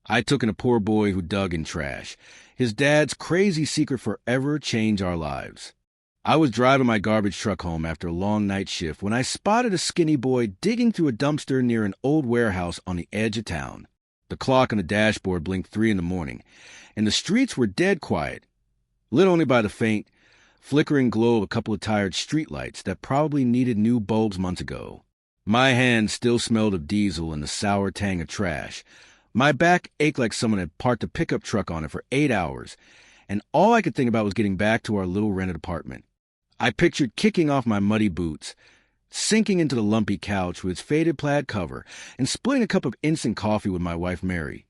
I took in a poor boy who dug in trash. His dad's crazy secret forever changed our lives. I was driving my garbage truck home after a long night shift when I spotted a skinny boy digging through a dumpster near an old warehouse on the edge of town. The clock on the dashboard blinked 3 in the morning, and the streets were dead quiet, lit only by the faint, flickering glow of a couple of tired streetlights that probably needed new bulbs months ago. My hands still smelled of diesel and the sour tang of trash. My back ached like someone had parked a pickup truck on it for 8 hours, and all I could think about was getting back to our little rented apartment. I pictured kicking off my muddy boots, sinking into the lumpy couch with its faded plaid cover, and splitting a cup of instant coffee with my wife Mary.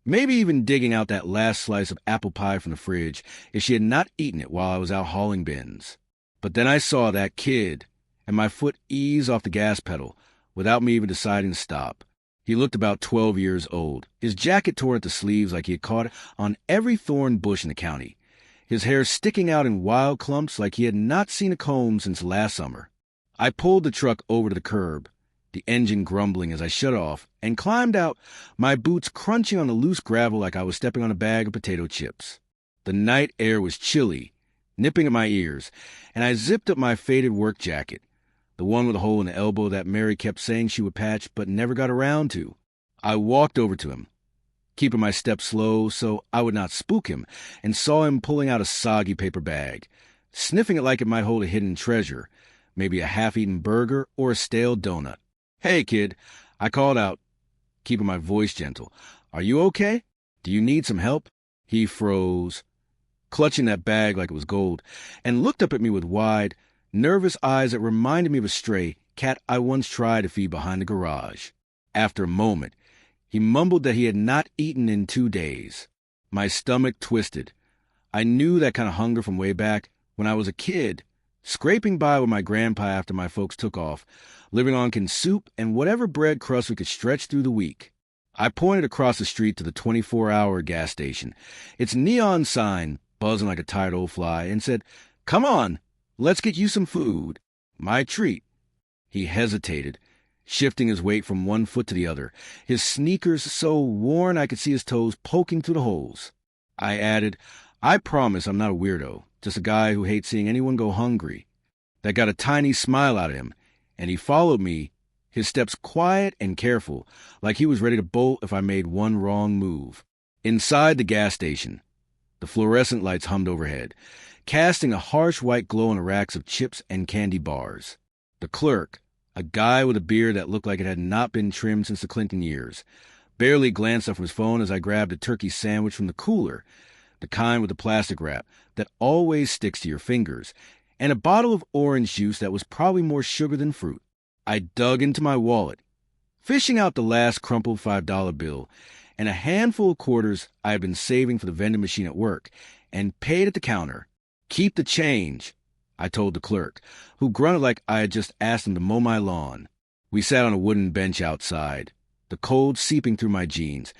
Maybe even digging out that last slice of apple pie from the fridge if she had not eaten it while I was out hauling bins. But then I saw that kid, and my foot eased off the gas pedal without me even deciding to stop. He looked about 12 years old. His jacket tore at the sleeves like he had caught on every thorn bush in the county, his hair sticking out in wild clumps like he had not seen a comb since last summer. I pulled the truck over to the curb, the engine grumbling as I shut off, and climbed out, my boots crunching on the loose gravel like I was stepping on a bag of potato chips. The night air was chilly, nipping at my ears, and I zipped up my faded work jacket, the one with a hole in the elbow that Mary kept saying she would patch but never got around to. I walked over to him, keeping my steps slow so I would not spook him, and saw him pulling out a soggy paper bag, sniffing it like it might hold a hidden treasure, maybe a half-eaten burger or a stale donut. "Hey, kid," I called out, keeping my voice gentle. "Are you okay? Do you need some help?" He froze, clutching that bag like it was gold, and looked up at me with wide, nervous eyes that reminded me of a stray cat I once tried to feed behind the garage. After a moment, he mumbled that he had not eaten in 2 days. My stomach twisted. I knew that kind of hunger from way back when I was a kid, scraping by with my grandpa after my folks took off, living on canned soup and whatever bread crust we could stretch through the week. I pointed across the street to the 24-hour gas station, its neon sign buzzing like a tired old fly, and said, "Come on, let's get you some food. My treat." He hesitated, shifting his weight from one foot to the other, his sneakers so worn I could see his toes poking through the holes. I added, "I promise I'm not a weirdo, just a guy who hates seeing anyone go hungry." That got a tiny smile out of him, and he followed me, his steps quiet and careful, like he was ready to bolt if I made one wrong move. Inside the gas station, the fluorescent lights hummed overhead, casting a harsh white glow on the racks of chips and candy bars. The clerk, a guy with a beard that looked like it had not been trimmed since the Clinton years, barely glanced up from his phone as I grabbed a turkey sandwich from the cooler, the kind with the plastic wrap that always sticks to your fingers, and a bottle of orange juice that was probably more sugar than fruit. I dug into my wallet, fishing out the last crumpled $5 bill and a handful of quarters I had been saving for the vending machine at work, and paid at the counter. "Keep the change," I told the clerk, who grunted like I had just asked him to mow my lawn. We sat on a wooden bench outside, the cold seeping through my jeans,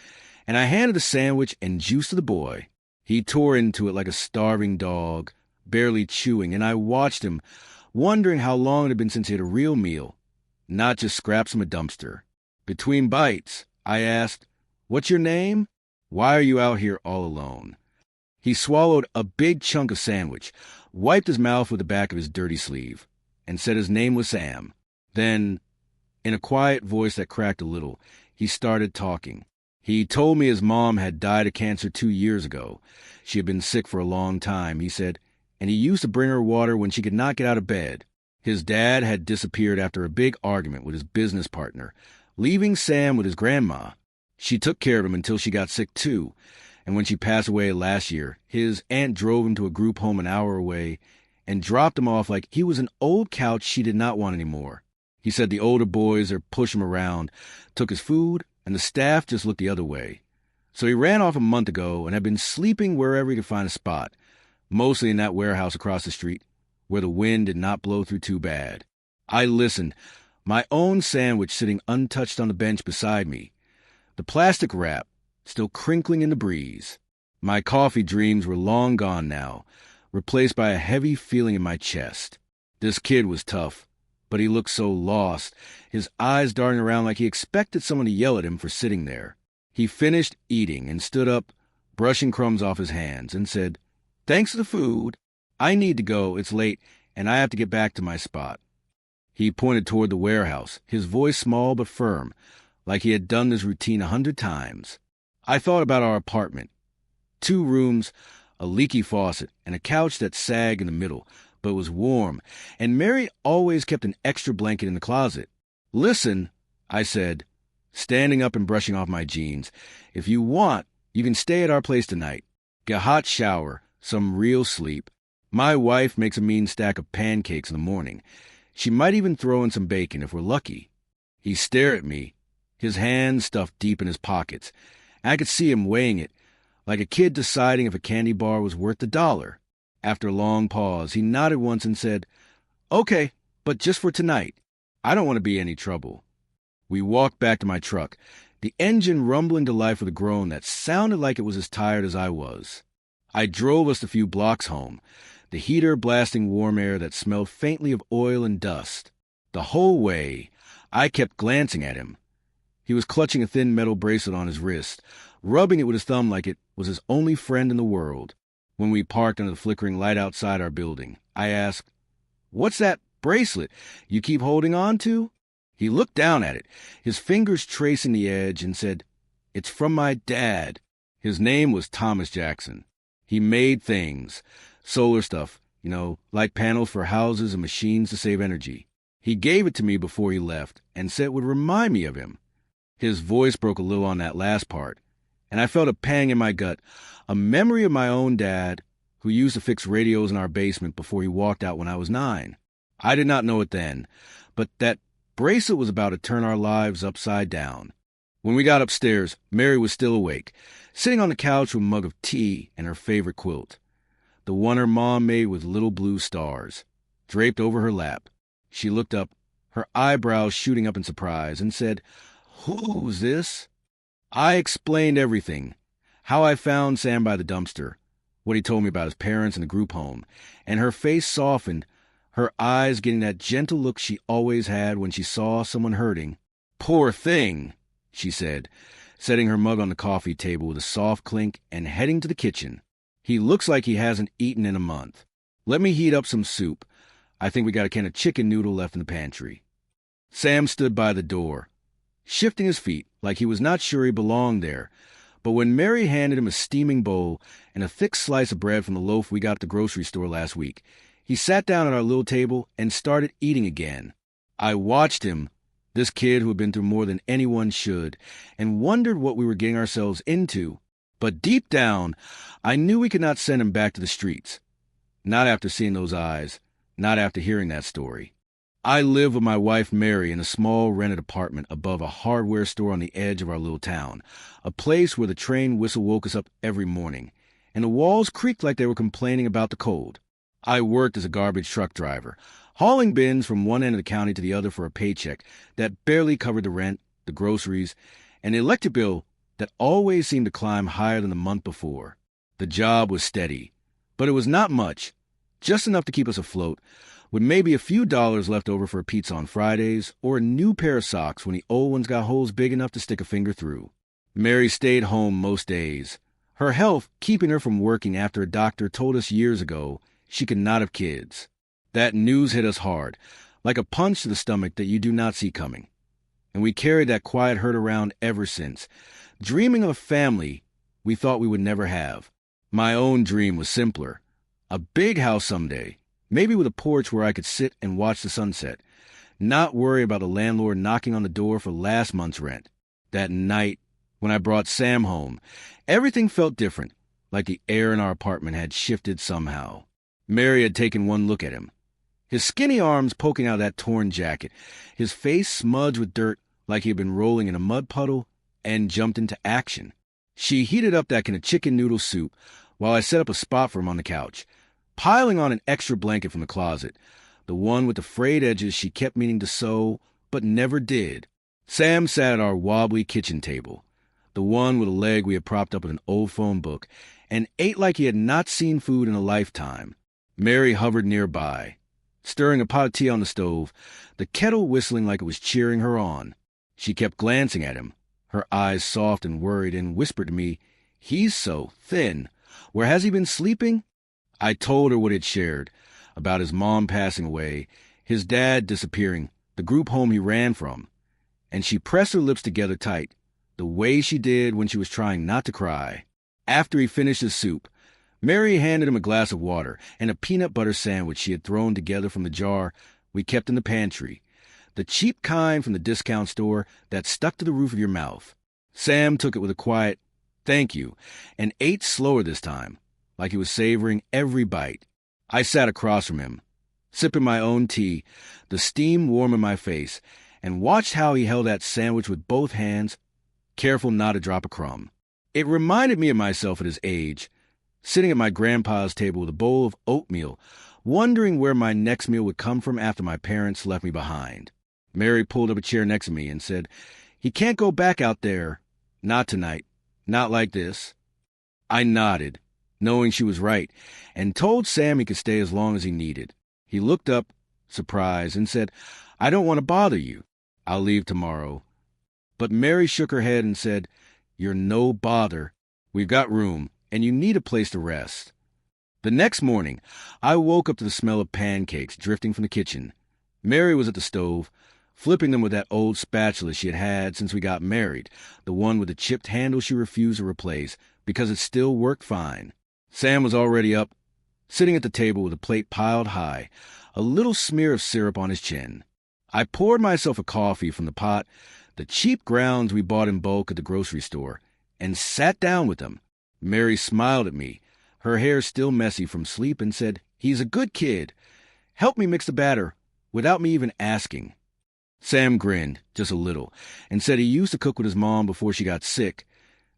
and I handed the sandwich and juice to the boy. He tore into it like a starving dog, barely chewing, and I watched him, wondering how long it had been since he had a real meal, not just scraps from a dumpster. Between bites, I asked, "What's your name? Why are you out here all alone?" He swallowed a big chunk of sandwich, wiped his mouth with the back of his dirty sleeve, and said his name was Sam. Then, in a quiet voice that cracked a little, he started talking. He told me his mom had died of cancer 2 years ago. She had been sick for a long time, he said, and he used to bring her water when she could not get out of bed. His dad had disappeared after a big argument with his business partner, leaving Sam with his grandma. She took care of him until she got sick too, and when she passed away last year, his aunt drove him to a group home an hour away and dropped him off like he was an old couch she did not want anymore. He said the older boys are pushing him around, took his food, and the staff just looked the other way. So he ran off a month ago and had been sleeping wherever he could find a spot, mostly in that warehouse across the street, where the wind did not blow through too bad. I listened, my own sandwich sitting untouched on the bench beside me, the plastic wrap still crinkling in the breeze. My coffee dreams were long gone now, replaced by a heavy feeling in my chest. This kid was tough, but he looked so lost, his eyes darting around like he expected someone to yell at him for sitting there. He finished eating and stood up, brushing crumbs off his hands, and said, "Thanks for the food. I need to go. It's late, and I have to get back to my spot." He pointed toward the warehouse, his voice small but firm, like he had done this routine 100 times. I thought about our apartment. 2 rooms, a leaky faucet, and a couch that sagged in the middle, but was warm, and Mary always kept an extra blanket in the closet. "Listen," I said, standing up and brushing off my jeans. "If you want, you can stay at our place tonight. Get a hot shower, some real sleep. My wife makes a mean stack of pancakes in the morning. She might even throw in some bacon if we're lucky." He stared at me, his hands stuffed deep in his pockets. I could see him weighing it, like a kid deciding if a candy bar was worth $1. After a long pause, he nodded once and said, "Okay, but just for tonight. I don't want to be any trouble." We walked back to my truck, the engine rumbling to life with a groan that sounded like it was as tired as I was. I drove us a few blocks home, the heater blasting warm air that smelled faintly of oil and dust. The whole way, I kept glancing at him. He was clutching a thin metal bracelet on his wrist, rubbing it with his thumb like it was his only friend in the world. When we parked under the flickering light outside our building, I asked, "What's that bracelet you keep holding on to?" He looked down at it, his fingers tracing the edge, and said, "It's from my dad." His name was Thomas Jackson. He made things, solar stuff, like panels for houses and machines to save energy. He gave it to me before he left and said it would remind me of him. His voice broke a little on that last part, and I felt a pang in my gut, a memory of my own dad, who used to fix radios in our basement before he walked out when I was 9. I did not know it then, but that bracelet was about to turn our lives upside down. When we got upstairs, Mary was still awake, sitting on the couch with a mug of tea and her favorite quilt, the one her mom made with little blue stars, draped over her lap. She looked up, her eyebrows shooting up in surprise, and said, "Who's this?" I explained everything, how I found Sam by the dumpster, what he told me about his parents and the group home, and her face softened, her eyes getting that gentle look she always had when she saw someone hurting. "Poor thing," she said, setting her mug on the coffee table with a soft clink and heading to the kitchen. "He looks like he hasn't eaten in a month. Let me heat up some soup. I think we got a can of chicken noodle left in the pantry." Sam stood by the door, shifting his feet like he was not sure he belonged there. But when Mary handed him a steaming bowl and a thick slice of bread from the loaf we got at the grocery store last week, he sat down at our little table and started eating again. I watched him, this kid who had been through more than anyone should, and wondered what we were getting ourselves into. But deep down, I knew we could not send him back to the streets. Not after seeing those eyes, not after hearing that story. I live with my wife Mary in a small rented apartment above a hardware store on the edge of our little town, a place where the train whistle woke us up every morning, and the walls creaked like they were complaining about the cold. I worked as a garbage truck driver, hauling bins from one end of the county to the other for a paycheck that barely covered the rent, the groceries, and the electric bill that always seemed to climb higher than the month before. The job was steady, but it was not much, just enough to keep us afloat, with maybe a few dollars left over for a pizza on Fridays or a new pair of socks when the old ones got holes big enough to stick a finger through. Mary stayed home most days, her health keeping her from working after a doctor told us years ago she could not have kids. That news hit us hard, like a punch to the stomach that you do not see coming. And we carried that quiet hurt around ever since, dreaming of a family we thought we would never have. My own dream was simpler. A big house someday, maybe with a porch where I could sit and watch the sunset, not worry about the landlord knocking on the door for last month's rent. That night, when I brought Sam home, everything felt different, like the air in our apartment had shifted somehow. Mary had taken one look at him, his skinny arms poking out of that torn jacket, his face smudged with dirt like he had been rolling in a mud puddle, and jumped into action. She heated up that can of chicken noodle soup while I set up a spot for him on the couch, piling on an extra blanket from the closet, the one with the frayed edges she kept meaning to sew but never did. Sam sat at our wobbly kitchen table, the one with a leg we had propped up with an old phone book, and ate like he had not seen food in a lifetime. Mary hovered nearby, stirring a pot of tea on the stove, the kettle whistling like it was cheering her on. She kept glancing at him, her eyes soft and worried, and whispered to me, "He's so thin. Where has he been sleeping?" I told her what he'd shared, about his mom passing away, his dad disappearing, the group home he ran from, and she pressed her lips together tight, the way she did when she was trying not to cry. After he finished his soup, Mary handed him a glass of water and a peanut butter sandwich she had thrown together from the jar we kept in the pantry, the cheap kind from the discount store that stuck to the roof of your mouth. Sam took it with a quiet, "Thank you," and ate slower this time, like he was savoring every bite. I sat across from him, sipping my own tea, the steam warm in my face, and watched how he held that sandwich with both hands, careful not to drop a crumb. It reminded me of myself at his age, sitting at my grandpa's table with a bowl of oatmeal, wondering where my next meal would come from after my parents left me behind. Mary pulled up a chair next to me and said, "He can't go back out there. Not tonight. Not like this." I nodded, knowing she was right, and told Sam he could stay as long as he needed. He looked up, surprised, and said, "I don't want to bother you. I'll leave tomorrow." But Mary shook her head and said, "You're no bother. We've got room, and you need a place to rest." The next morning, I woke up to the smell of pancakes drifting from the kitchen. Mary was at the stove, flipping them with that old spatula she had had since we got married, the one with the chipped handle she refused to replace because it still worked fine. Sam was already up, sitting at the table with a plate piled high, a little smear of syrup on his chin. I poured myself a coffee from the pot, the cheap grounds we bought in bulk at the grocery store, and sat down with him. Mary smiled at me, her hair still messy from sleep, and said, "He's a good kid. Help me mix the batter," without me even asking. Sam grinned, just a little, and said he used to cook with his mom before she got sick.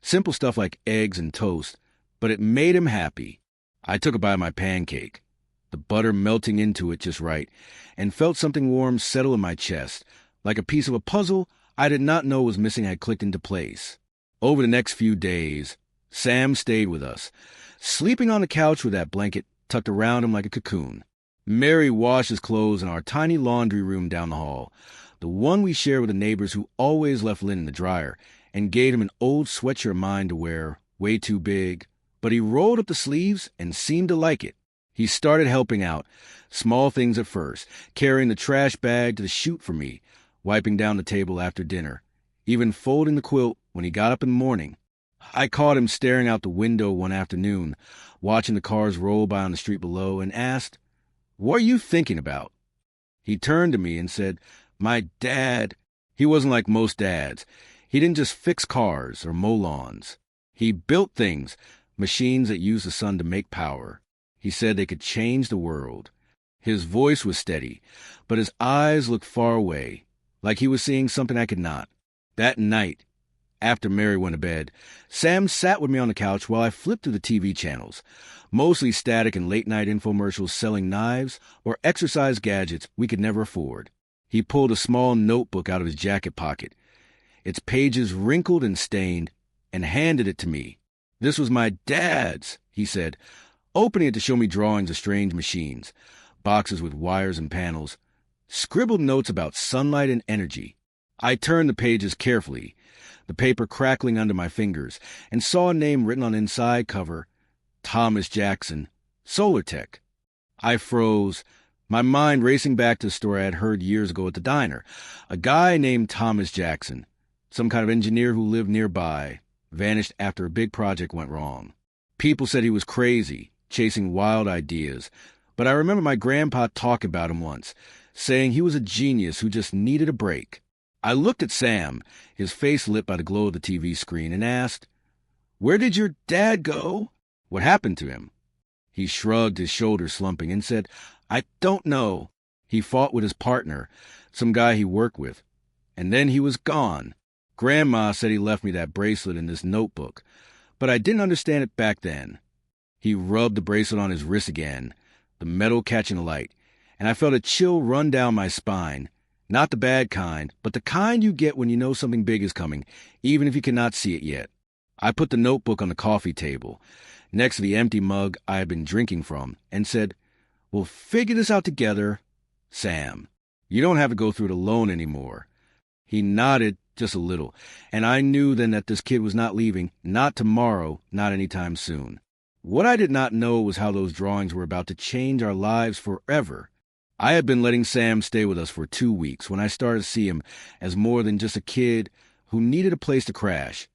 Simple stuff like eggs and toast, but it made him happy. I took a bite of my pancake, the butter melting into it just right, and felt something warm settle in my chest, like a piece of a puzzle I did not know was missing had clicked into place. Over the next few days, Sam stayed with us, sleeping on the couch with that blanket tucked around him like a cocoon. Mary washed his clothes in our tiny laundry room down the hall, the one we shared with the neighbors who always left linen in the dryer, and gave him an old sweatshirt of mine to wear, way too big, but he rolled up the sleeves and seemed to like it. He started helping out, small things at first, carrying the trash bag to the chute for me, wiping down the table after dinner, even folding the quilt when he got up in the morning. I caught him staring out the window one afternoon, watching the cars roll by on the street below, and asked, "What are you thinking about?" He turned to me and said, "My dad." He wasn't like most dads. He didn't just fix cars or mow lawns. He built things, machines that use the sun to make power. He said they could change the world. His voice was steady, but his eyes looked far away, like he was seeing something I could not. That night, after Mary went to bed, Sam sat with me on the couch while I flipped through the TV channels, mostly static and late-night infomercials selling knives or exercise gadgets we could never afford. He pulled a small notebook out of his jacket pocket, its pages wrinkled and stained, and handed it to me. "This was my dad's," he said, opening it to show me drawings of strange machines, boxes with wires and panels, scribbled notes about sunlight and energy. I turned the pages carefully, the paper crackling under my fingers, and saw a name written on the inside cover, Thomas Jackson, Solar Tech. I froze, my mind racing back to a story I had heard years ago at the diner. A guy named Thomas Jackson, some kind of engineer who lived nearby, vanished after a big project went wrong. People said he was crazy, chasing wild ideas, but I remember my grandpa talking about him once, saying he was a genius who just needed a break. I looked at Sam, his face lit by the glow of the TV screen, and asked, "Where did your dad go? What happened to him?" He shrugged, his shoulders slumping, and said, "I don't know. He fought with his partner, some guy he worked with, and then he was gone. Grandma said he left me that bracelet in this notebook, but I didn't understand it back then." He rubbed the bracelet on his wrist again, the metal catching alight, and I felt a chill run down my spine. Not the bad kind, but the kind you get when you know something big is coming, even if you cannot see it yet. I put the notebook on the coffee table, next to the empty mug I had been drinking from, and said, "We'll figure this out together, Sam. You don't have to go through it alone anymore." He nodded, just a little, and I knew then that this kid was not leaving, not tomorrow, not anytime soon. What I did not know was how those drawings were about to change our lives forever. I had been letting Sam stay with us for 2 weeks when I started to see him as more than just a kid who needed a place to crash.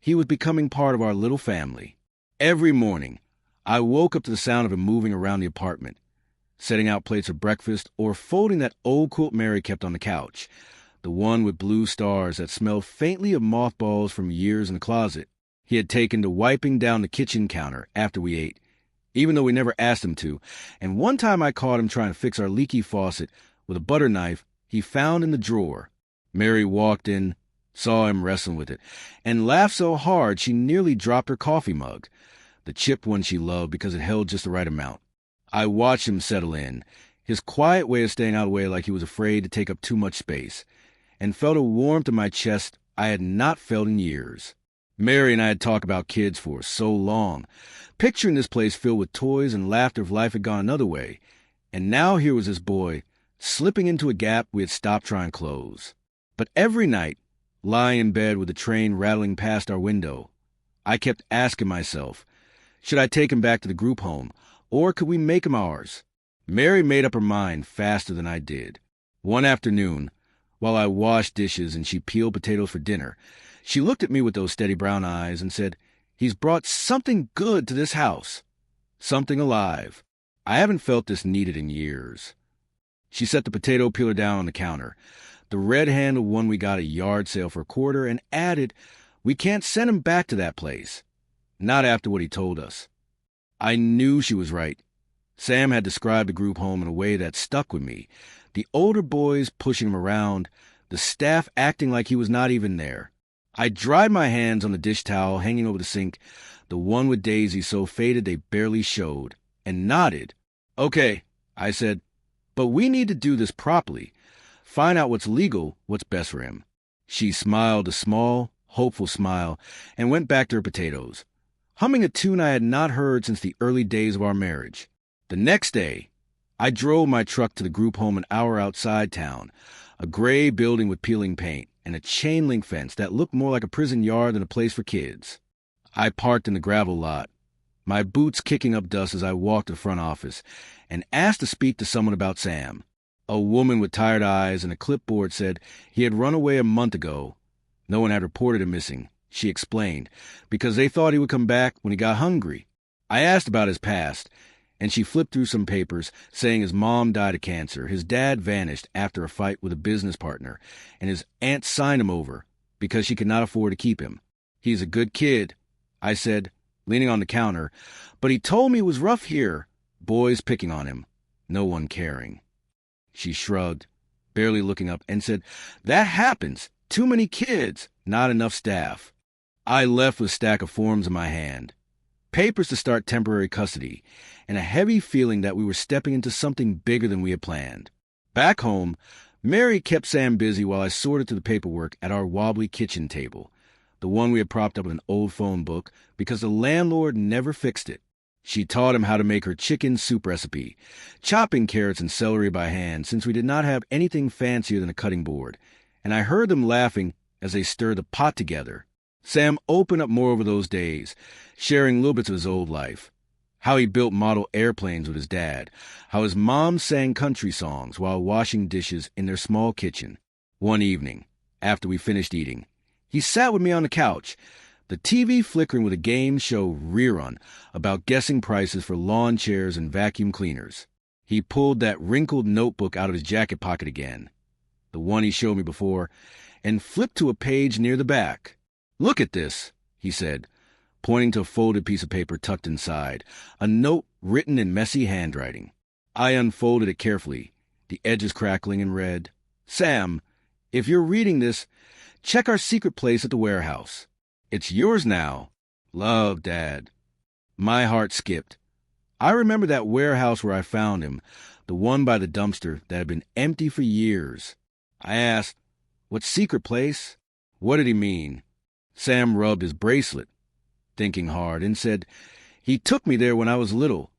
He was becoming part of our little family. Every morning, I woke up to the sound of him moving around the apartment, setting out plates of breakfast or folding that old quilt Mary kept on the couch, the one with blue stars that smelled faintly of mothballs from years in the closet. He had taken to wiping down the kitchen counter after we ate, even though we never asked him to, and one time I caught him trying to fix our leaky faucet with a butter knife he found in the drawer. Mary walked in, saw him wrestling with it, and laughed so hard she nearly dropped her coffee mug, the chipped one she loved because it held just the right amount. I watched him settle in, his quiet way of staying out of the way like he was afraid to take up too much space, and felt a warmth in my chest I had not felt in years. Mary and I had talked about kids for so long, picturing this place filled with toys and laughter if life had gone another way, and now here was this boy, slipping into a gap we had stopped trying to close. But every night, lying in bed with the train rattling past our window, I kept asking myself, should I take him back to the group home, or could we make him ours? Mary made up her mind faster than I did. One afternoon, while I washed dishes and she peeled potatoes for dinner, she looked at me with those steady brown eyes and said, "He's brought something good to this house. Something alive. I haven't felt this needed in years." She set the potato peeler down on the counter, the red-handled one we got at a yard sale for $1, and added, "We can't send him back to that place. Not after what he told us." I knew she was right. Sam had described the group home in a way that stuck with me. The older boys pushing him around, the staff acting like he was not even there. I dried my hands on the dish towel hanging over the sink, the one with Daisy so faded they barely showed, and nodded. "Okay," I said, "but we need to do this properly. Find out what's legal, what's best for him." She smiled a small, hopeful smile and went back to her potatoes, humming a tune I had not heard since the early days of our marriage. The next day, I drove my truck to the group home an hour outside town, a gray building with peeling paint and a chain-link fence that looked more like a prison yard than a place for kids. I parked in the gravel lot, my boots kicking up dust as I walked to the front office, and asked to speak to someone about Sam. A woman with tired eyes and a clipboard said he had run away a month ago. No one had reported him missing, she explained, because they thought he would come back when he got hungry. I asked about his past, and she flipped through some papers saying his mom died of cancer, his dad vanished after a fight with a business partner, and his aunt signed him over because she could not afford to keep him. "He's a good kid," I said, leaning on the counter, "but he told me it was rough here, boys picking on him, no one caring." She shrugged, barely looking up, and said, "That happens. Too many kids, not enough staff." I left with a stack of forms in my hand, papers to start temporary custody, and a heavy feeling that we were stepping into something bigger than we had planned. Back home, Mary kept Sam busy while I sorted through the paperwork at our wobbly kitchen table, the one we had propped up with an old phone book because the landlord never fixed it. She taught him how to make her chicken soup recipe, chopping carrots and celery by hand since we did not have anything fancier than a cutting board, and I heard them laughing as they stirred the pot together. Sam opened up more over those days, sharing little bits of his old life. How he built model airplanes with his dad, how his mom sang country songs while washing dishes in their small kitchen. One evening, after we finished eating, he sat with me on the couch, the TV flickering with a game show rerun about guessing prices for lawn chairs and vacuum cleaners. He pulled that wrinkled notebook out of his jacket pocket again, the one he showed me before, and flipped to a page near the back. "Look at this," he said, pointing to a folded piece of paper tucked inside, a note written in messy handwriting. I unfolded it carefully, the edges crackling, and read, "Sam, if you're reading this, check our secret place at the warehouse. It's yours now. Love, Dad." My heart skipped. I remember that warehouse where I found him, the one by the dumpster that had been empty for years. I asked, "What secret place?" What did he mean? Sam rubbed his bracelet, thinking hard, and said, "He took me there when I was little.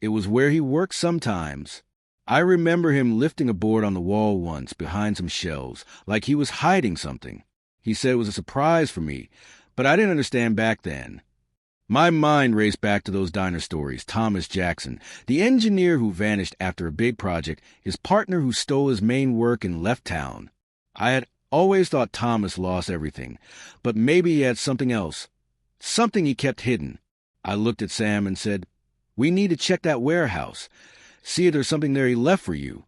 It was where he worked sometimes." I remember him lifting a board on the wall once behind some shelves, like he was hiding something. He said it was a surprise for me, but I didn't understand back then. My mind raced back to those diner stories. Thomas Jackson, the engineer who vanished after a big project, his partner who stole his main work and left town. I had always thought Thomas lost everything, but maybe he had something else, something he kept hidden. I looked at Sam and said, "We need to check that warehouse, see if there's something there he left for you."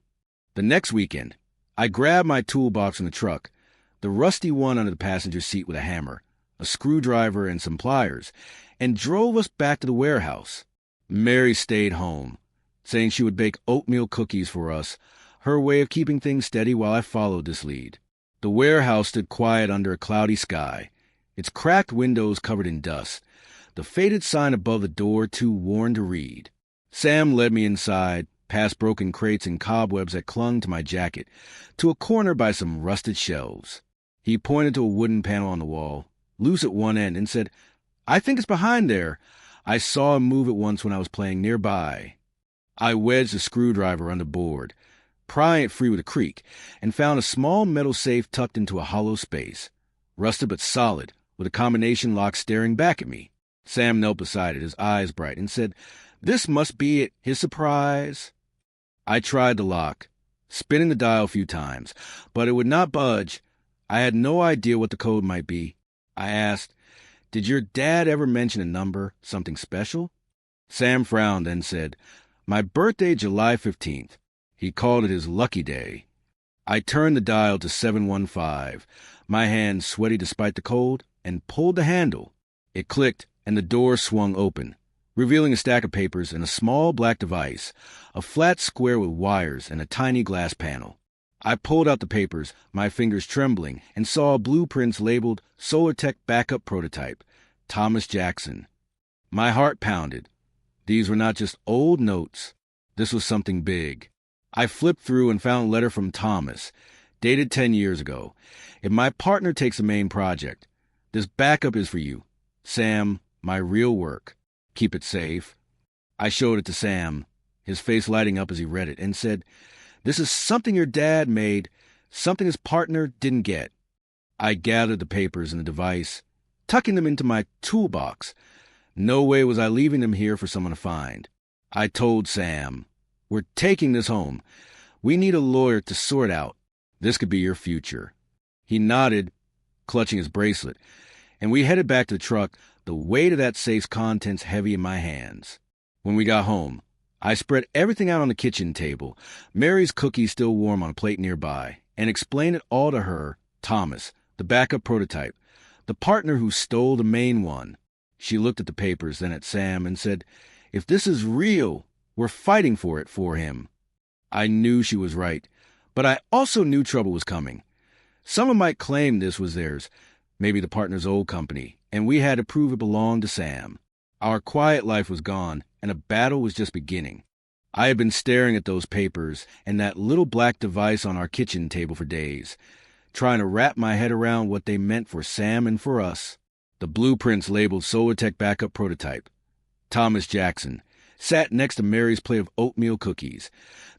The next weekend, I grabbed my toolbox from the truck, the rusty one under the passenger seat with a hammer, a screwdriver, and some pliers, and drove us back to the warehouse. Mary stayed home, saying she would bake oatmeal cookies for us, her way of keeping things steady while I followed this lead. The warehouse stood quiet under a cloudy sky, its cracked windows covered in dust, the faded sign above the door too worn to read. Sam led me inside, past broken crates and cobwebs that clung to my jacket, to a corner by some rusted shelves. He pointed to a wooden panel on the wall, loose at one end, and said, "I think it's behind there. I saw him move it once when I was playing nearby." I wedged the screwdriver under board, prying it free with a creak, and found a small metal safe tucked into a hollow space, rusted but solid, with a combination lock staring back at me. Sam knelt beside it, his eyes bright, and said, "This must be it, his surprise." I tried the lock, spinning the dial a few times, but it would not budge. I had no idea what the code might be. I asked, "Did your dad ever mention a number, something special?" Sam frowned and said, "My birthday, July 15th. He called it his lucky day." I turned the dial to 715, my hands sweaty despite the cold, and pulled the handle. It clicked, and the door swung open, revealing a stack of papers and a small black device, a flat square with wires and a tiny glass panel. I pulled out the papers, my fingers trembling, and saw blueprints labeled SolarTech Backup Prototype, Thomas Jackson. My heart pounded. These were not just old notes. This was something big. I flipped through and found a letter from Thomas, dated 10 years ago. "If my partner takes the main project, this backup is for you. Sam, my real work. Keep it safe." I showed it to Sam, his face lighting up as he read it, and said, "This is something your dad made, something his partner didn't get." I gathered the papers and the device, tucking them into my toolbox. No way was I leaving them here for someone to find. I told Sam, "We're taking this home. We need a lawyer to sort out. This could be your future." He nodded, clutching his bracelet, and we headed back to the truck, the weight of that safe's contents heavy in my hands. When we got home, I spread everything out on the kitchen table, Mary's cookies still warm on a plate nearby, and explained it all to her, Thomas, the backup prototype, the partner who stole the main one. She looked at the papers, then at Sam, and said, "If this is real, we're fighting for it for him." I knew she was right, but I also knew trouble was coming. Someone might claim this was theirs, maybe the partner's old company, and we had to prove it belonged to Sam. Our quiet life was gone, and a battle was just beginning. I had been staring at those papers and that little black device on our kitchen table for days, trying to wrap my head around what they meant for Sam and for us. The blueprints labeled SolarTech Backup Prototype. Thomas Jackson sat next to Mary's plate of oatmeal cookies,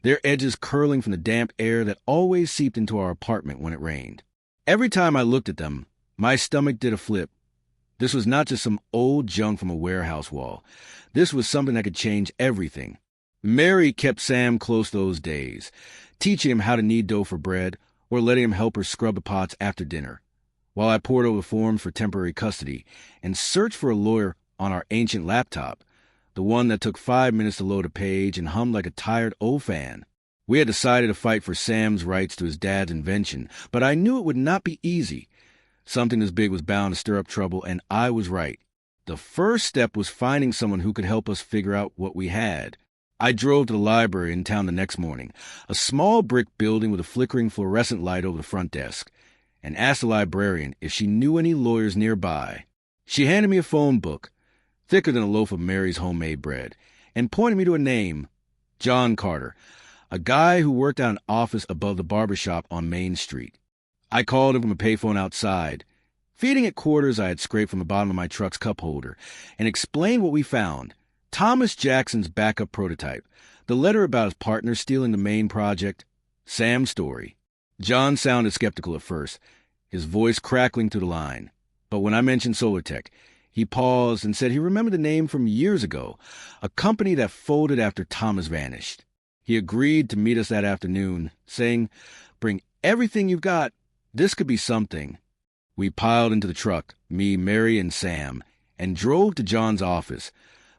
their edges curling from the damp air that always seeped into our apartment when it rained. Every time I looked at them, my stomach did a flip. This was not just some old junk from a warehouse wall. This was something that could change everything. Mary kept Sam close those days, teaching him how to knead dough for bread or letting him help her scrub the pots after dinner, while I poured over forms for temporary custody and searched for a lawyer on our ancient laptop, the one that took 5 minutes to load a page and hummed like a tired old fan. We had decided to fight for Sam's rights to his dad's invention, but I knew it would not be easy. Something this big was bound to stir up trouble, and I was right. The first step was finding someone who could help us figure out what we had. I drove to the library in town the next morning, a small brick building with a flickering fluorescent light over the front desk, and asked the librarian if she knew any lawyers nearby. She handed me a phone book, thicker than a loaf of Mary's homemade bread, and pointed me to a name, John Carter, a guy who worked at an office above the barber shop on Main Street. I called him from a payphone outside, feeding it quarters I had scraped from the bottom of my truck's cup holder, and explained what we found. Thomas Jackson's backup prototype, the letter about his partner stealing the main project, Sam's story. John sounded skeptical at first, his voice crackling through the line. But when I mentioned solar tech, he paused and said he remembered the name from years ago, a company that folded after Thomas vanished. He agreed to meet us that afternoon, saying, "Bring everything you've got. This could be something." We piled into the truck, me, Mary, and Sam, and drove to John's office,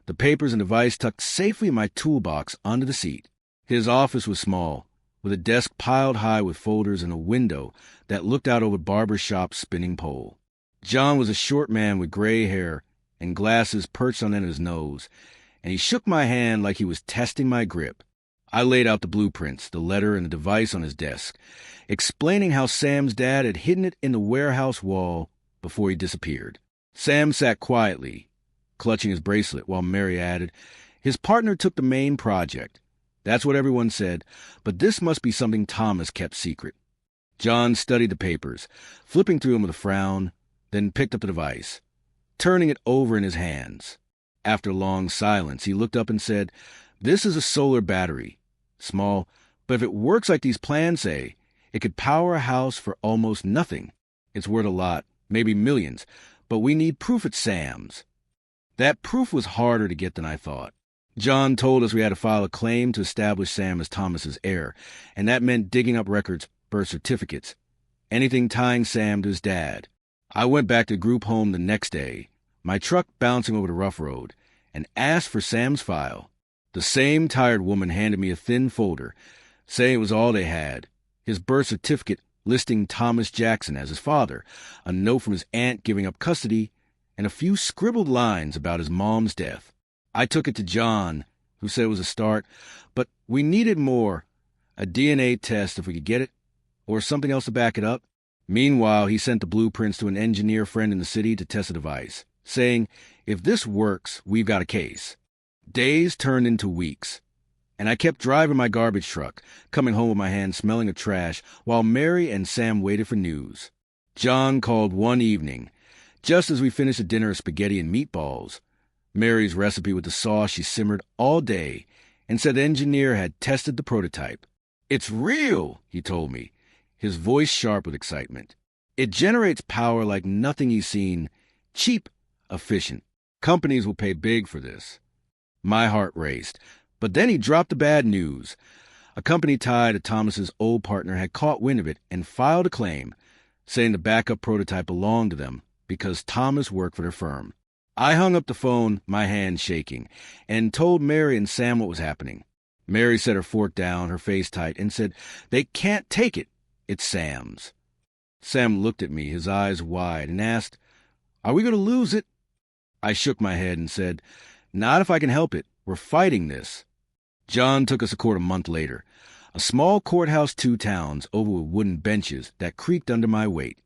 the papers and device tucked safely in my toolbox under the seat. His office was small, with a desk piled high with folders and a window that looked out over Barber's shop's spinning pole. John was a short man with gray hair and glasses perched on the end of his nose, and he shook my hand like he was testing my grip. I laid out the blueprints, the letter, and the device on his desk, explaining how Sam's dad had hidden it in the warehouse wall before he disappeared. Sam sat quietly, clutching his bracelet, while Mary added, "His partner took the main project. That's what everyone said, but this must be something Thomas kept secret." John studied the papers, flipping through them with a frown, then picked up the device, turning it over in his hands. After a long silence, he looked up and said, "This is a solar battery. Small, but if it works like these plans say, it could power a house for almost nothing. It's worth a lot, maybe millions, but we need proof it's Sam's." That proof was harder to get than I thought. John told us we had to file a claim to establish Sam as Thomas's heir, and that meant digging up records, birth certificates, anything tying Sam to his dad. I went back to the group home the next day, my truck bouncing over the rough road, and asked for Sam's file. The same tired woman handed me a thin folder, saying it was all they had: his birth certificate listing Thomas Jackson as his father, a note from his aunt giving up custody, and a few scribbled lines about his mom's death. I took it to John, who said it was a start, but we needed more, a DNA test if we could get it, or something else to back it up. Meanwhile, he sent the blueprints to an engineer friend in the city to test the device, saying, "If this works, we've got a case." Days turned into weeks, and I kept driving my garbage truck, coming home with my hands smelling of trash, while Mary and Sam waited for news. John called one evening, just as we finished a dinner of spaghetti and meatballs, Mary's recipe with the sauce she simmered all day, and said the engineer had tested the prototype. "It's real," he told me, his voice sharp with excitement. "It generates power like nothing he's seen, cheap, efficient. Companies will pay big for this." My heart raced, but then he dropped the bad news. A company tied to Thomas's old partner had caught wind of it and filed a claim, saying the backup prototype belonged to them because Thomas worked for their firm. I hung up the phone, my hands shaking, and told Mary and Sam what was happening. Mary set her fork down, her face tight, and said, "They can't take it. It's Sam's." Sam looked at me, his eyes wide, and asked, "Are we going to lose it?" I shook my head and said, "Not if I can help it. We're fighting this." John took us to court a month later, a small courthouse 2 towns over with wooden benches that creaked under my weight.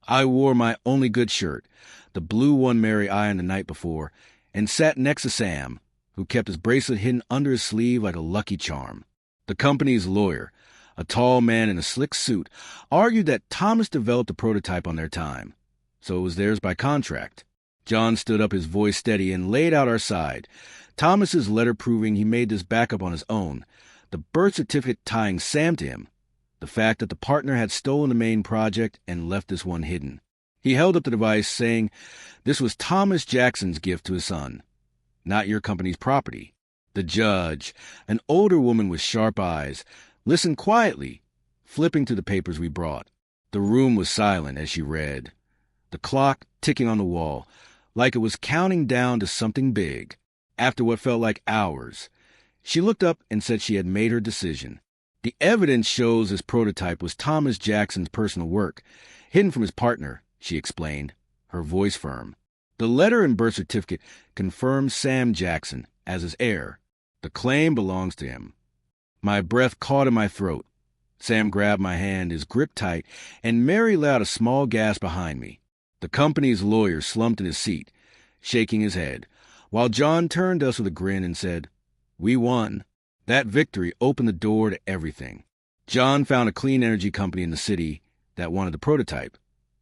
I wore my only good shirt, the blue one Mary ironed the night before, and sat next to Sam, who kept his bracelet hidden under his sleeve like a lucky charm. The company's lawyer, a tall man in a slick suit, argued that Thomas developed the prototype on their time, so it was theirs by contract. John stood up, his voice steady, and laid out our side. Thomas's letter proving he made this backup on his own, the birth certificate tying Sam to him, the fact that the partner had stolen the main project and left this one hidden. He held up the device, saying this was Thomas Jackson's gift to his son, not your company's property. The judge, an older woman with sharp eyes, listened quietly, flipping through the papers we brought. The room was silent as she read, the clock ticking on the wall, like it was counting down to something big. After what felt like hours, she looked up and said she had made her decision. The evidence shows this prototype was Thomas Jackson's personal work, hidden from his partner, she explained, her voice firm. The letter and birth certificate confirms Sam Jackson as his heir. The claim belongs to him. My breath caught in my throat. Sam grabbed my hand, his grip tight, and Mary let out a small gasp behind me. The company's lawyer slumped in his seat, shaking his head, while John turned to us with a grin and said, "We won." That victory opened the door to everything. John found a clean energy company in the city that wanted the prototype.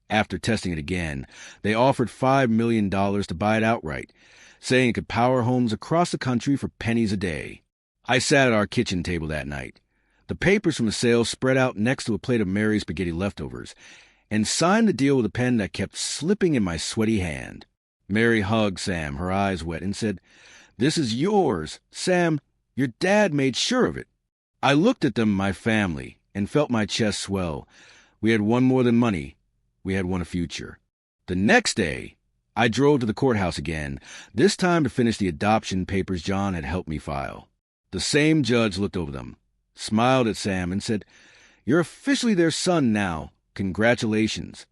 After testing it again, they offered $5 million to buy it outright, saying it could power homes across the country for pennies a day. I sat at our kitchen table that night, the papers from the sale spread out next to a plate of Mary's spaghetti leftovers, and signed the deal with a pen that kept slipping in my sweaty hand. Mary hugged Sam, her eyes wet, and said, "This is yours. Sam, your dad made sure of it." I looked at them, my family, and felt my chest swell. We had won more than money. We had won a future. The next day, I drove to the courthouse again, this time to finish the adoption papers John had helped me file. The same judge looked over them, smiled at Sam, and said, "You're officially their son now. Congratulations."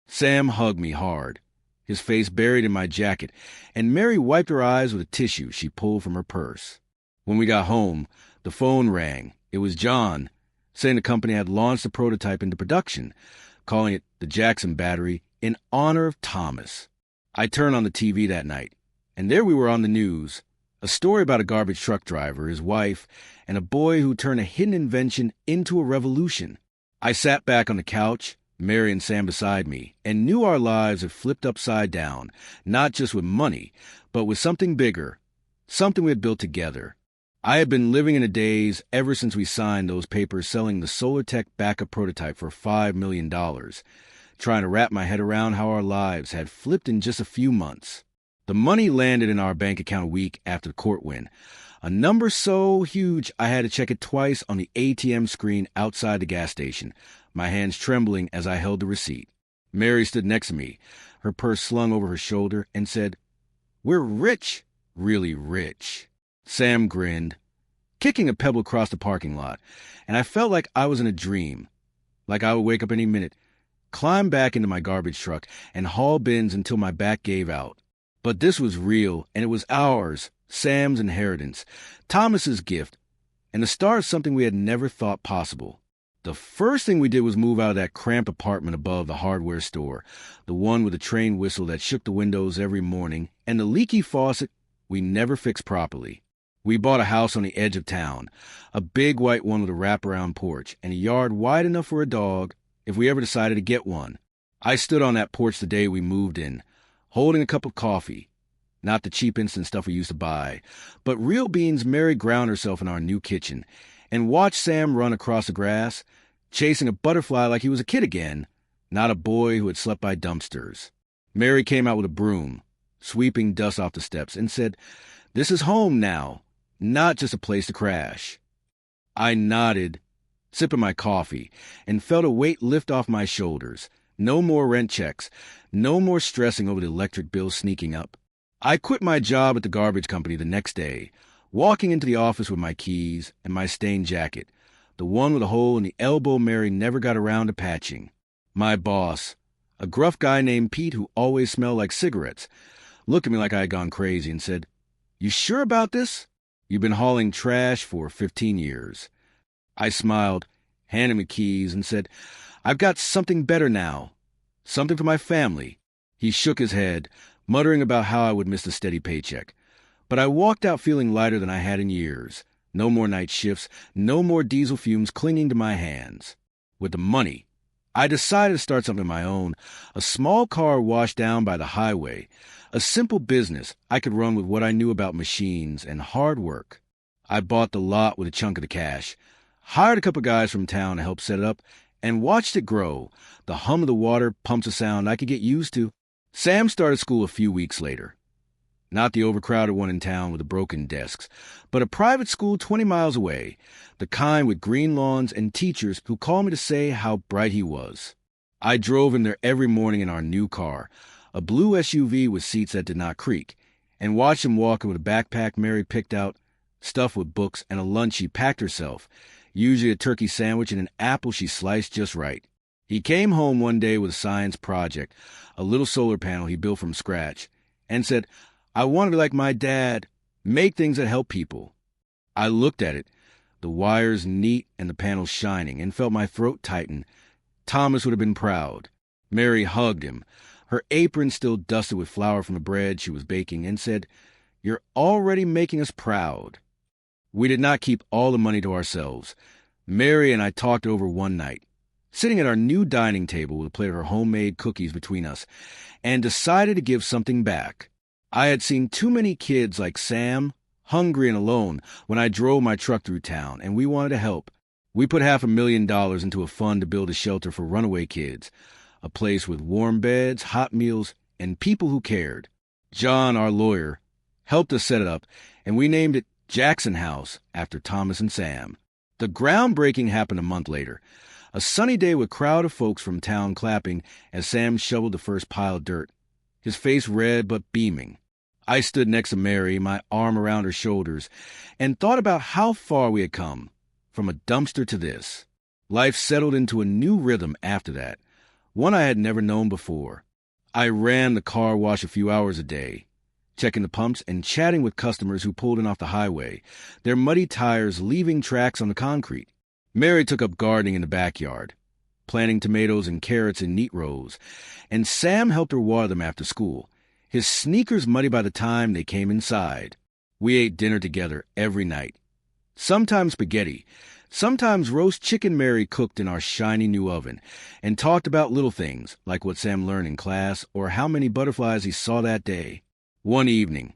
Sam hugged me hard, his face buried in my jacket, and Mary wiped her eyes with a tissue she pulled from her purse. When we got home, the phone rang. It was John, saying the company had launched the prototype into production, calling it the Jackson Battery in honor of Thomas. I turned on the TV that night, and there we were on the news, a story about a garbage truck driver, his wife, and a boy who turned a hidden invention into a revolution. I sat back on the couch, Mary and Sam beside me, and knew our lives had flipped upside down, not just with money, but with something bigger, something we had built together. I had been living in a daze ever since we signed those papers selling the SolarTech backup prototype for $5 million, trying to wrap my head around how our lives had flipped in just a few months. The money landed in our bank account a week after the court win, a number so huge I had to check it twice on the ATM screen outside the gas station, my hands trembling as I held the receipt. Mary stood next to me, her purse slung over her shoulder, and said, "We're rich, really rich." Sam grinned, kicking a pebble across the parking lot, and I felt like I was in a dream, like I would wake up any minute, climb back into my garbage truck, and haul bins until my back gave out. But this was real, and it was ours, Sam's inheritance, Thomas's gift, and the start of something we had never thought possible. The first thing we did was move out of that cramped apartment above the hardware store, the one with the train whistle that shook the windows every morning, and the leaky faucet we never fixed properly. We bought a house on the edge of town, a big white one with a wraparound porch, and a yard wide enough for a dog if we ever decided to get one. I stood on that porch the day we moved in, holding a cup of coffee, not the cheap instant stuff we used to buy, but real beans Mary ground herself in our new kitchen, and watched Sam run across the grass, chasing a butterfly like he was a kid again, not a boy who had slept by dumpsters. Mary came out with a broom, sweeping dust off the steps, and said, "This is home now, not just a place to crash." I nodded, sipping my coffee, and felt a weight lift off my shoulders. No more rent checks, no more stressing over the electric bill sneaking up. I quit my job at the garbage company the next day, walking into the office with my keys and my stained jacket, the one with a hole in the elbow Mary never got around to patching. My boss, a gruff guy named Pete who always smelled like cigarettes, looked at me like I had gone crazy and said, "You sure about this? You've been hauling trash for 15 years. I smiled, handed me keys, and said, "I've got something better now. Something for my family." He shook his head, muttering about how I would miss the steady paycheck. But I walked out feeling lighter than I had in years. No more night shifts, no more diesel fumes clinging to my hands. With the money, I decided to start something of my own, a small car washed down by the highway, a simple business I could run with what I knew about machines and hard work. I bought the lot with a chunk of the cash, hired a couple guys from town to help set it up, and watched it grow. The hum of the water pumps a sound I could get used to. Sam started school a few weeks later. Not the overcrowded one in town with the broken desks, but a private school 20 miles away, the kind with green lawns and teachers who called me to say how bright he was. I drove him there every morning in our new car, a blue SUV with seats that did not creak, and watched him walking with a backpack Mary picked out, stuffed with books, and a lunch she packed herself, usually a turkey sandwich and an apple she sliced just right. He came home one day with a science project, a little solar panel he built from scratch, and said, "I want to be like my dad, make things that help people." I looked at it, the wires neat and the panels shining, and felt my throat tighten. Thomas would have been proud. Mary hugged him, her apron still dusted with flour from the bread she was baking, and said, "You're already making us proud." We did not keep all the money to ourselves. Mary and I talked over one night, sitting at our new dining table with a plate of her homemade cookies between us, and decided to give something back. I had seen too many kids like Sam, hungry and alone, when I drove my truck through town, and we wanted to help. We put $500,000 into a fund to build a shelter for runaway kids, a place with warm beds, hot meals, and people who cared. John, our lawyer, helped us set it up, and we named it Jackson House after Thomas and Sam. The groundbreaking happened a month later. A sunny day with a crowd of folks from town clapping as Sam shoveled the first pile of dirt, his face red but beaming. I stood next to Mary, my arm around her shoulders, and thought about how far we had come, from a dumpster to this. Life settled into a new rhythm after that, one I had never known before. I ran the car wash a few hours a day, checking the pumps and chatting with customers who pulled in off the highway, their muddy tires leaving tracks on the concrete. Mary took up gardening in the backyard, planting tomatoes and carrots in neat rows, and Sam helped her water them after school, his sneakers muddy by the time they came inside. We ate dinner together every night. Sometimes spaghetti, sometimes roast chicken Mary cooked in our shiny new oven, and talked about little things like what Sam learned in class or how many butterflies he saw that day. One evening,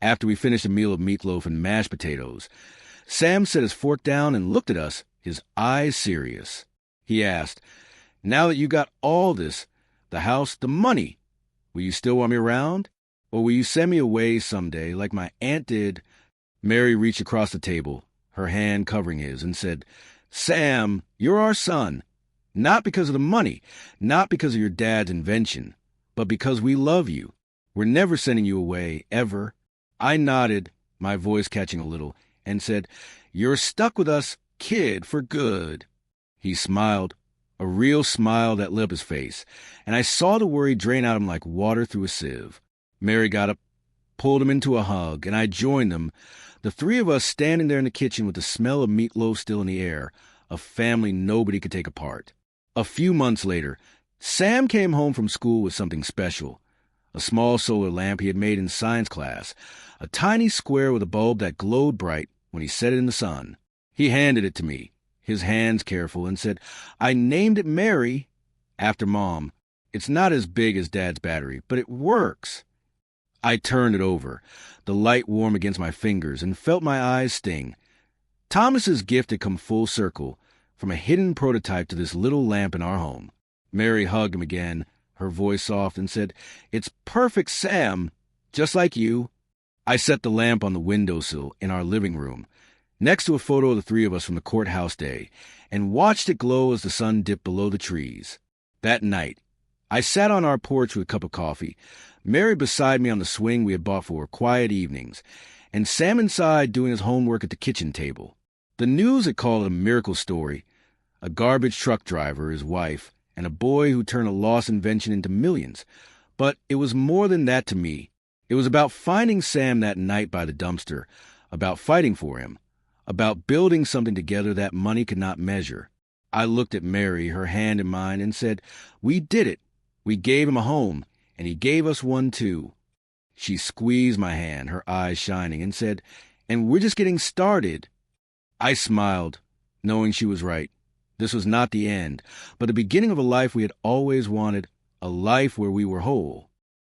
after we finished a meal of meatloaf and mashed potatoes, Sam set his fork down and looked at us, his eyes serious. He asked, "Now that you got all this, the house, the money, will you still want me around? Or will you send me away someday like my aunt did?" Mary reached across the table, her hand covering his, and said, "Sam, you're our son. Not because of the money, not because of your dad's invention, but because we love you. We're never sending you away, ever." I nodded, my voice catching a little, and said, "You're stuck with us, kid, for good." He smiled, a real smile that lit up his face, and I saw the worry drain out of him like water through a sieve. Mary got up, pulled him into a hug, and I joined them, the three of us standing there in the kitchen with the smell of meatloaf still in the air, a family nobody could take apart. A few months later, Sam came home from school with something special. A small solar lamp he had made in science class, a tiny square with a bulb that glowed bright when he set it in the sun. He handed it to me, his hands careful, and said, "I named it Mary, after Mom. It's not as big as Dad's battery, but it works." I turned it over, the light warm against my fingers, and felt my eyes sting. Thomas's gift had come full circle, from a hidden prototype to this little lamp in our home. Mary hugged him again, her voice soft, and said, "It's perfect, Sam, just like you." I set the lamp on the windowsill in our living room, next to a photo of the three of us from the courthouse day, and watched it glow as the sun dipped below the trees. That night, I sat on our porch with a cup of coffee, Mary beside me on the swing we had bought for quiet evenings, and Sam inside doing his homework at the kitchen table. The news had called it a miracle story, a garbage truck driver, his wife, and a boy who turned a lost invention into millions. But it was more than that to me. It was about finding Sam that night by the dumpster, about fighting for him, about building something together that money could not measure. I looked at Mary, her hand in mine, and said, "We did it. We gave him a home, and he gave us one too." She squeezed my hand, her eyes shining, and said, "And we're just getting started." I smiled, knowing she was right. This was not the end, but the beginning of a life we had always wanted, a life where we were whole.